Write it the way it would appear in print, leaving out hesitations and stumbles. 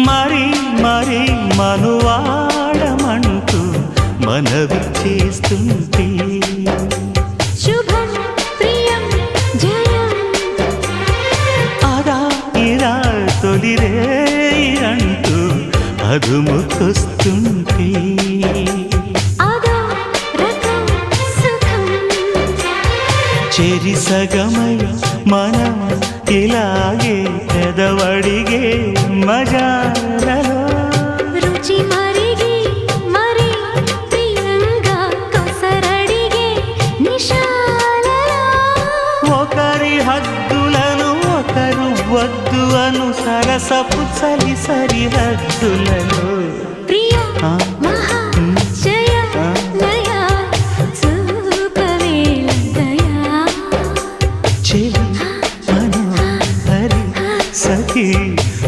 మరి మరి మనువాడమంటూ మనవి చేస్తుంటే శుభం ప్రియం జయం అదా ఇరా తొలిరే అంటూ అదుముకొస్తుంటే అదో రకం సుఖం చెరి సగమై మనం ఇలాగే పెదవడిగే మజాలలో రుచి మరిగి మరి ప్రియంగా కొసరడిగే నిశాలలో ఒకరి హద్దులను ఒకరు వద్దు అను సరసపు చలి సరిహద్దులలో ప్రియ ఆ? మా